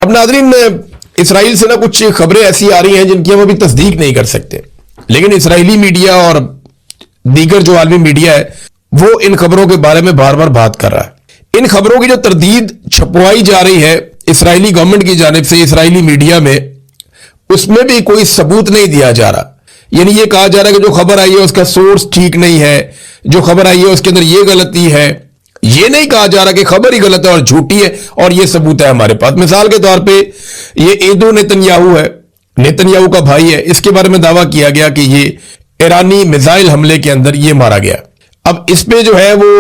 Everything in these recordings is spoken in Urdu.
اب ناظرین اسرائیل سے کچھ خبریں ایسی آ رہی ہیں جن کی ہم ابھی تصدیق نہیں کر سکتے، لیکن اسرائیلی میڈیا اور دیگر جو عالمی میڈیا ہے وہ ان خبروں کے بارے میں بار بار بات کر رہا ہے۔ ان خبروں کی جو تردید چھپوائی جا رہی ہے اسرائیلی گورنمنٹ کی جانب سے اسرائیلی میڈیا میں، اس میں بھی کوئی ثبوت نہیں دیا جا رہا۔ یعنی یہ کہا جا رہا ہے کہ جو خبر آئی ہے اس کا سورس ٹھیک نہیں ہے، جو خبر آئی ہے اس کے اندر یہ غلطی ہے۔ یہ نہیں کہا جا رہا کہ خبر ہی غلط ہے اور جھوٹی ہے اور یہ ثبوت ہے ہمارے پاس۔ مثال کے طور پہ یہ ایدو نیتنیاہو ہے، نیتنیاہو کا بھائی ہے، اس کے بارے میں دعویٰ کیا گیا کہ یہ ایرانی میزائل حملے کے اندر یہ مارا گیا۔ اب اس پہ جو ہے وہ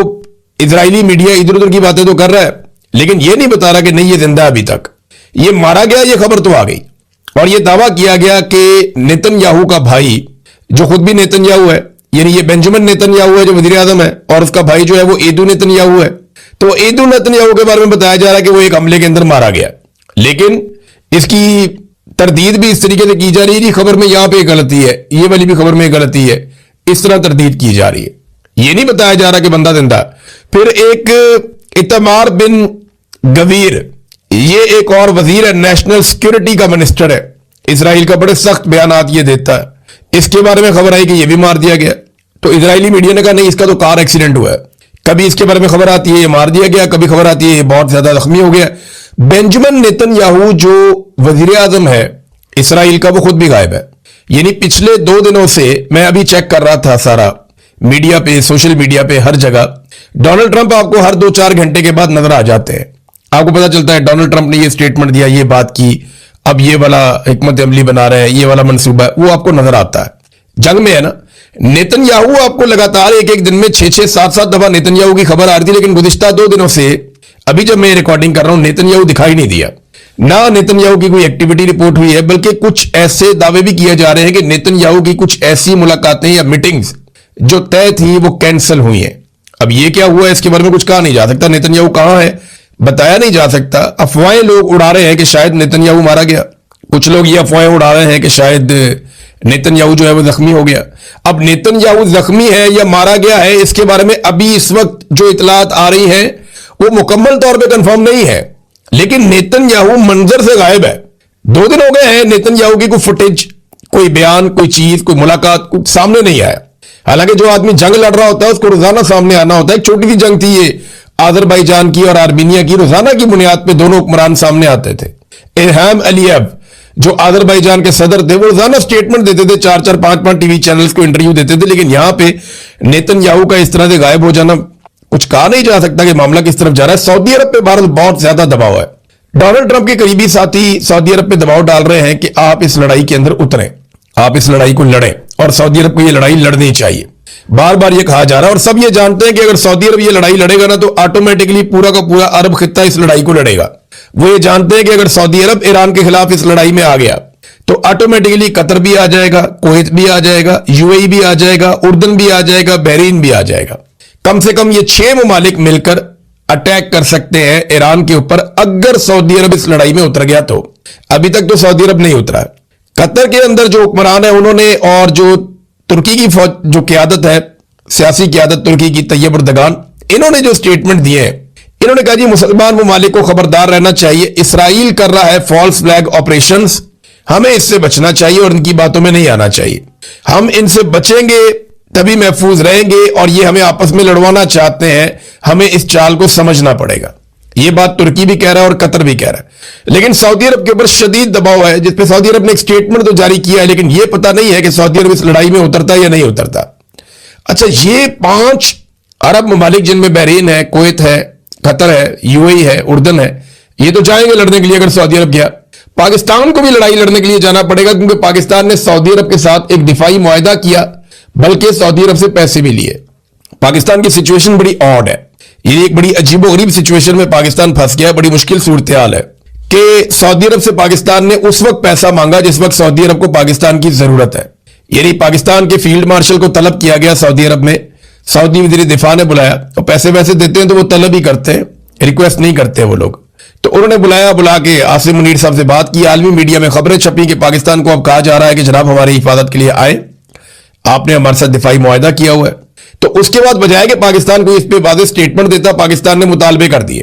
اسرائیلی میڈیا ادھر ادھر کی باتیں تو کر رہا ہے، لیکن یہ نہیں بتا رہا کہ نہیں یہ زندہ ابھی تک، یہ مارا گیا، یہ خبر تو آ گئی۔ اور یہ دعویٰ کیا گیا کہ نیتنیاہو کا بھائی جو خود بھی نیتنیاہو ہے، یعنی یہ بنجمن نیتنیاہو ہے جو وزیر اعظم ہے، اور اس کا بھائی جو ہے وہ ایدو نیتنیاہو ہے، تو ایدو نیتنیاہو کے بارے میں بتایا جا رہا ہے کہ وہ ایک حملے کے اندر مارا گیا، لیکن اس کی تردید بھی اس طریقے سے کی جا رہی ہے کہ خبر میں یہاں پہ ایک غلطی ہے، یہ والی بھی خبر میں ایک غلطی ہے، اس طرح تردید کی جا رہی ہے۔ یہ نہیں بتایا جا رہا کہ بندہ زندہ ہے۔ پھر ایک ایتمار بن گویر، یہ ایک اور وزیر ہے، نیشنل سیکورٹی کا منسٹر ہے اسرائیل کا، بڑے سخت بیانات یہ دیتا ہے، اس کے بارے میں خبر آئی کہ یہ بھی مار دیا گیا۔ تو اسرائیلی میڈیا نے کہا نہیں، اس کا تو کار ایکسیڈنٹ ہوا ہے۔ کبھی اس کے بارے میں خبر آتی ہے یہ مار دیا گیا، کبھی خبر آتی ہے یہ بہت زیادہ زخمی ہو گیا۔ بنجمن نیتنیاہو جو وزیر اعظم ہے اسرائیل کا، وہ خود بھی غائب ہے۔ یعنی پچھلے 2 دنوں سے میں ابھی چیک کر رہا تھا سارا میڈیا پہ، سوشل میڈیا پہ، ہر جگہ ڈونلڈ ٹرمپ آپ کو ہر 2-4 گھنٹے کے بعد نظر آ جاتے ہیں۔ آپ کو پتا چلتا ہے ڈونلڈ ٹرمپ نے یہ سٹیٹمنٹ دیا، یہ بات کی، اب یہ والا حکمت عملی بنا رہے ہیں، یہ والا منصوبہ ہے، وہ آپ کو نظر آتا ہے۔ جنگ میں ہے نا، نیتنیاہو آپ کو لگاتار ایک دن میں 6-6 7-7 دفعہ نیتنیاہو کی خبر آ رہی تھی، لیکن گزشتہ 2 دنوں سے ابھی جب میں ریکارڈنگ کر رہا ہوں نیتنیاہو دکھائی نہیں دیا، نہ نیتنیاہو کی کوئی ایکٹیویٹی رپورٹ ہوئی ہے، بلکہ کچھ ایسے دعوے بھی کیے جا رہے ہیں کہ نیتنیاہو کی کچھ ایسی ملاقاتیں یا میٹنگز جو طے تھی وہ کینسل ہوئی ہیں۔ اب یہ کیا ہوا ہے اس کے بارے میں کچھ کہا نہیں جا سکتا، نیتنیاہو کہاں ہے بتایا نہیں جا سکتا۔ افواہیں لوگ اڑا رہے ہیں کہ شاید نیتنیاہو مارا گیا، کچھ لوگ یہ افواہیں اڑا رہے ہیں کہ شاید نیتنیاہو جو ہے وہ زخمی ہو گیا۔ اب نیتنیاہو زخمی ہے یا مارا گیا ہے اس کے بارے میں ابھی اس وقت جو اطلاعات آ رہی ہیں وہ مکمل طور پہ کنفرم نہیں ہے، لیکن نیتنیاہو منظر سے غائب ہے۔ 2 دن ہو گئے ہیں نیتنیاہو کی کوئی فوٹیج، کوئی بیان، کوئی چیز، کوئی ملاقات کوئی سامنے نہیں آیا۔ حالانکہ جو آدمی جنگ لڑ رہا ہوتا ہے اس کو روزانہ سامنے آنا ہوتا ہے۔ ایک چھوٹی سی جنگ تھی یہ آذربائیجان کی اور آرمینیا کی، روزانہ کی بنیاد پہ دونوں حکمران سامنے آتے تھے۔ الہام علییو جو آذربائیجان کے صدر تھے وہ روزانہ سٹیٹمنٹ دیتے تھے، 4-4 5-5 ٹی وی چینلز کو انٹرویو دیتے تھے، لیکن یہاں پہ نیتنیاہو کا اس طرح سے غائب ہو جانا، کچھ کہا نہیں جا سکتا کہ معاملہ کس طرف جا رہا ہے۔ سعودی عرب پہ بھارت بہت زیادہ دباؤ ہے۔ ڈونلڈ ٹرمپ کے قریبی ساتھی سعودی عرب پہ دباؤ ڈال رہے ہیں کہ آپ اس لڑائی کے اندر اتریں، آپ اس لڑائی کو لڑیں، اور سعودی عرب کو یہ لڑائی لڑنی چاہیے۔ بار بار یہ کہا جا رہا ہے اور سب یہ جانتے ہیں کہ اگر سعودی عرب یہ لڑائی لڑے گا نا تو آٹومیٹکلی پورا کا پورا عرب خطہ اس لڑائی کو لڑے گا۔ وہ یہ جانتے ہیں کہ اگر سعودی عرب ایران کے خلاف اس لڑائی میں آ گیا تو آٹومیٹکلی قطر بھی آ جائے گا، کویت بھی آ جائے گا، UAE بھی آ جائے گا، اردن بھی آ جائے گا، بحرین بھی آ جائے گا۔ کم سے کم یہ 6 ممالک مل کر اٹیک کر سکتے ہیں ایران کے اوپر اگر سعودی عرب اس لڑائی میں اتر گیا تو۔ ابھی تک تو سعودی عرب نہیں اترا ہے۔ قطر کے اندر جو حکمران ہیں انہوں نے، اور جو ترکی کی فوج جو قیادت ہے، سیاسی قیادت ترکی کی، طیب اردگان، انہوں نے جو سٹیٹمنٹ دیے ہیں، انہوں نے کہا جی مسلمان ممالک کو خبردار رہنا چاہیے، اسرائیل کر رہا ہے فالس فلیگ آپریشنز، ہمیں اس سے بچنا چاہیے اور ان کی باتوں میں نہیں آنا چاہیے۔ ہم ان سے بچیں گے تبھی محفوظ رہیں گے، اور یہ ہمیں آپس میں لڑوانا چاہتے ہیں، ہمیں اس چال کو سمجھنا پڑے گا۔ یہ بات ترکی بھی کہہ رہا ہے اور قطر بھی کہہ رہا ہے، لیکن سعودی عرب کے اوپر شدید دباؤ ہے، جس پہ سعودی عرب نے ایک سٹیٹمنٹ تو جاری کیا ہے، لیکن یہ پتہ نہیں ہے کہ سعودی عرب اس لڑائی میں اترتا ہے یا نہیں اترتا۔ اچھا، یہ 5 عرب ممالک جن میں بحرین ہے، کویت ہے، قطر ہے، UAE ہے، اردن ہے، یہ تو جائیں گے لڑنے کے لیے اگر سعودی عرب گیا۔ پاکستان کو بھی لڑائی لڑنے کے لیے جانا پڑے گا، کیونکہ پاکستان نے سعودی عرب کے ساتھ ایک دفاعی معاہدہ کیا، بلکہ سعودی عرب سے پیسے بھی لیے۔ پاکستان کی سچویشن بڑی آڈ ہے، یہ ایک بڑی عجیب و غریب سچویشن میں پاکستان پھنس گیا ہے، بڑی مشکل صورتحال ہے کہ سعودی عرب سے پاکستان نے اس وقت پیسہ مانگا جس وقت سعودی عرب کو پاکستان کی ضرورت ہے۔ یعنی پاکستان کے فیلڈ مارشل کو طلب کیا گیا سعودی عرب میں، سعودی وزیر دفاع نے بلایا، اور پیسے ویسے دیتے ہیں تو وہ طلب ہی کرتے ہیں، ریکویسٹ نہیں کرتے وہ لوگ۔ تو انہوں نے بلا کے عاصم منیر صاحب سے بات کی، عالمی میڈیا میں خبریں چھپی کہ پاکستان کو اب کہا جا رہا ہے کہ جناب ہماری حفاظت کے لیے آئے، آپ نے ہمارے ساتھ دفاعی معاہدہ کیا ہوا ہے۔ تو اس کے بعد بجائے کہ پاکستان کو اس پہ واضح سٹیٹمنٹ دیتا، پاکستان نے مطالبے کر دیے۔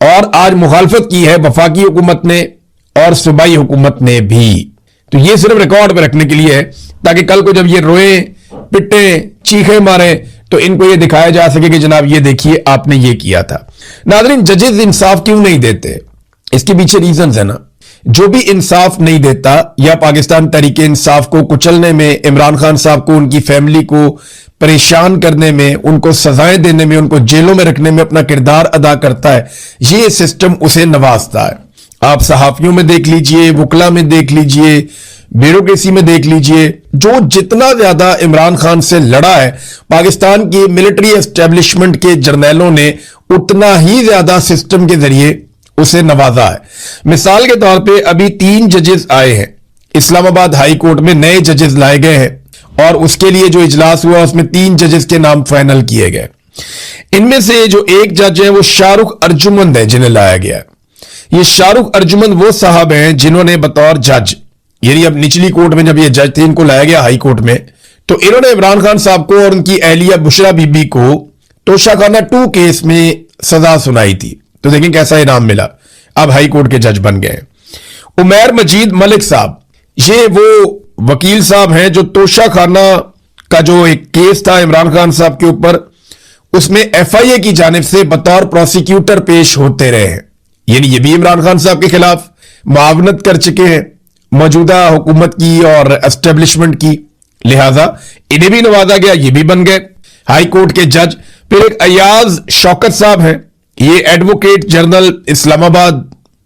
اور آج مخالفت کی ہے وفاقی حکومت نے اور صوبائی حکومت نے بھی. تو یہ صرف ریکارڈ پہ رکھنے کے لیے ہے تاکہ کل کو جب یہ روئیں پٹیں چیخیں ماریں تو ان کو یہ دکھایا جا سکے کہ جناب یہ دیکھیے آپ نے یہ کیا تھا. ناظرین ججز انصاف کیوں نہیں دیتے؟ اس کے پیچھے ریزنز ہیں نا. جو بھی انصاف نہیں دیتا یا پاکستان تحریک انصاف کو کچلنے میں، عمران خان صاحب کو، ان کی فیملی کو پریشان کرنے میں، ان کو سزائیں دینے میں، ان کو جیلوں میں رکھنے میں اپنا کردار ادا کرتا ہے، یہ سسٹم اسے نوازتا ہے. آپ صحافیوں میں دیکھ لیجئے، وکلا میں دیکھ لیجئے، بیوروکریسی میں دیکھ لیجئے، جو جتنا زیادہ عمران خان سے لڑا ہے پاکستان کی ملٹری اسٹیبلشمنٹ کے جرنیلوں نے اتنا ہی زیادہ سسٹم کے ذریعے اسے نوازا ہے. مثال کے طور پہ ابھی 3 ججز آئے ہیں اسلام آباد ہائی کورٹ میں، نئے ججز لائے گئے ہیں اور اس کے لیے جو اجلاس ہوا اس میں 3 ججز کے نام فائنل کیے گئے. ان میں سے جو ایک جج ہے وہ شاہ رخ ارجمند ہے جنہیں لایا گیا. یہ شاہ رخ ارجمند وہ صاحب ہیں جنہوں نے بطور جج، یعنی اب نچلی کورٹ میں جب یہ جج تھے ان کو لایا گیا ہائی کورٹ میں، تو انہوں نے عمران خان صاحب کو اور ان کی اہلیہ بشرا بی بی کو توشہ خانہ 2 کیس میں سزا سنائی تھی. تو دیکھیں کیسا انعام ملا، اب ہائی کورٹ کے جج بن گئے. عمیر مجید ملک صاحب، یہ وہ وکیل صاحب ہیں جو توشہ خانہ کا جو ایک کیس تھا عمران خان صاحب کے اوپر، اس میں ایف آئی اے کی جانب سے بطور پروسیکیوٹر پیش ہوتے رہے ہیں. یعنی یہ بھی عمران خان صاحب کے خلاف معاونت کر چکے ہیں موجودہ حکومت کی اور اسٹیبلشمنٹ کی، لہذا انہیں بھی نوازا گیا، یہ بھی بن گئے ہائی کورٹ کے جج. پھر ایک ایاز شوکت صاحب ہیں، یہ ایڈوکیٹ جنرل اسلام آباد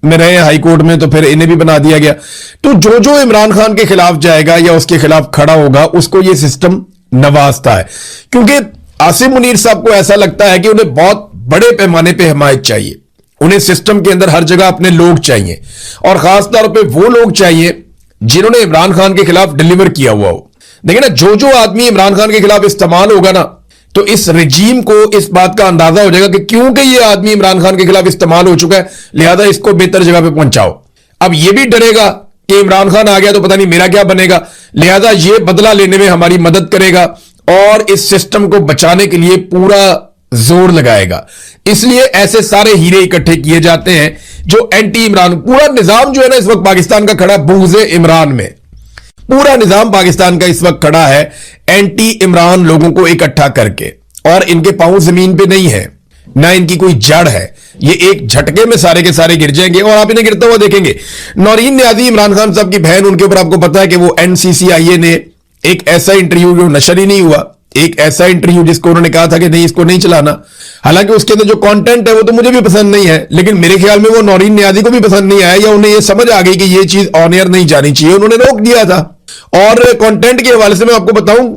میں رہے ہائی کورٹ میں، تو پھر انہیں بھی بنا دیا گیا. تو جو عمران خان کے خلاف جائے گا یا اس کے خلاف کھڑا ہوگا اس کو یہ سسٹم نوازتا ہے. کیونکہ عاصم منیر صاحب کو ایسا لگتا ہے کہ انہیں بہت بڑے پیمانے پہ حمایت چاہیے، انہیں سسٹم کے اندر ہر جگہ اپنے لوگ چاہیے، اور خاص طور پہ وہ لوگ چاہیے جنہوں نے عمران خان کے خلاف ڈیلیور کیا ہوا ہو. دیکھیں نا، جو آدمی عمران خان کے خلاف استعمال ہوگا نا، تو اس رجیم کو اس بات کا اندازہ ہو جائے گا کہ کیونکہ یہ آدمی عمران خان کے خلاف استعمال ہو چکا ہے لہذا اس کو بہتر جگہ پہ پہنچاؤ. اب یہ بھی ڈرے گا کہ عمران خان آ گیا تو پتہ نہیں میرا کیا بنے گا، لہذا یہ بدلہ لینے میں ہماری مدد کرے گا اور اس سسٹم کو بچانے کے لیے پورا زور لگائے گا. اس لیے ایسے سارے ہیرے اکٹھے کیے جاتے ہیں جو اینٹی عمران، پورا نظام جو ہے نا اس وقت پاکستان کا کھڑا بغض عمران میں، پورا نظام پاکستان کا اس وقت کھڑا ہے اینٹی عمران لوگوں کو اکٹھا کر کے، اور ان کے پاؤں زمین پہ نہیں ہے، نہ ان کی کوئی جڑ ہے، یہ ایک جھٹکے میں سارے کے سارے گر جائیں گے اور آپ انہیں گرتا ہوا دیکھیں گے. نورین نیازی عمران خان صاحب کی بہن، ان کے اوپر آپ کو پتا ہے کہ وہ NCCIA نے ایک ایسا انٹرویو جو نشر ہی نہیں ہوا، ایک ایسا انٹرویو جس کو انہوں نے کہا تھا کہ نہیں اس کو نہیں چلانا، حالانکہ اس کے اندر جو کانٹینٹ ہے وہ تو مجھے بھی پسند نہیں ہے، لیکن میرے خیال میں وہ نورین نیازی کو بھی پسند نہیں آیا، یا انہیں یہ سمجھ آ گئی کہ یہ چیز آن ایئر نہیں جانی چاہیے، انہوں نے روک دیا تھا. اور کانٹینٹ کے حوالے سے میں آپ کو بتاؤں،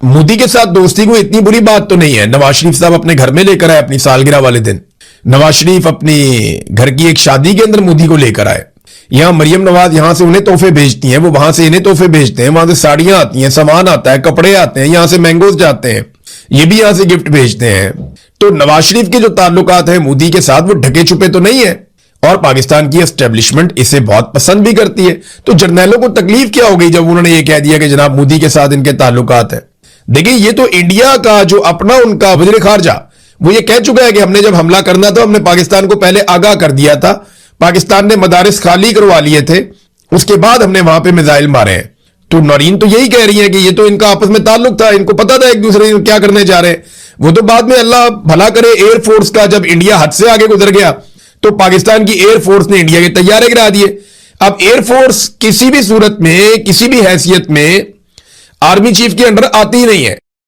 مودی کے ساتھ دوستی کو اتنی بری بات تو نہیں ہے. نواز شریف صاحب اپنے گھر میں لے کر آئے اپنی سالگرہ والے دن، نواز شریف اپنی گھر کی ایک شادی کے اندر مودی کو لے کر آئے. یہاں مریم نواز یہاں سے انہیں تحفے بھیجتی ہیں، وہ وہاں سے انہیں تحفے بھیجتے ہیں، وہاں سے ساڑیاں آتی ہیں، سامان آتا ہے، کپڑے آتے ہیں، یہاں سے مینگوز جاتے ہیں، یہ بھی یہاں سے گفٹ بھیجتے ہیں. تو نواز شریف کے جو تعلقات ہیں مودی کے ساتھ وہ ڈھکے چھپے تو نہیں ہیں، اور پاکستان کی اسٹیبلشمنٹ اسے بہت پسند بھی کرتی ہے. تو جرنیلوں کو تکلیف کیا ہو گئی جب انہوں نے یہ کہہ دیا کہ جناب مودی کے ساتھ ان کے تعلقات ہیں. دیکھیں یہ تو انڈیا کا جو اپنا ان کا وزیر خارجہ وہ یہ کہہ چکا ہے کہ ہم نے جب حملہ کرنا تھا ہم نے پاکستان کو پہلے آگاہ کر دیا تھا، پاکستان نے مدارس خالی کروا لیے تھے، اس کے بعد ہم نے وہاں پہ میزائل مارے ہیں. تو نورین تو یہی کہہ رہی ہیں کہ یہ تو ان کا آپس میں تعلق تھا، ان کو پتا تھا ایک دوسرے کو کیا کرنے جا رہے ہیں. وہ تو بعد میں اللہ بھلا کرے ایئر فورس کا جب انڈیا حد سے آگے گزر گیا تو پاکستان کی ایئر فورس نے انڈیا کے طیارے گرا دیے. اب ایئر فورس کسی بھی صورت میں کسی بھی حیثیت میں آرمی چیف کے انڈر آتی ہی نہیں ہے.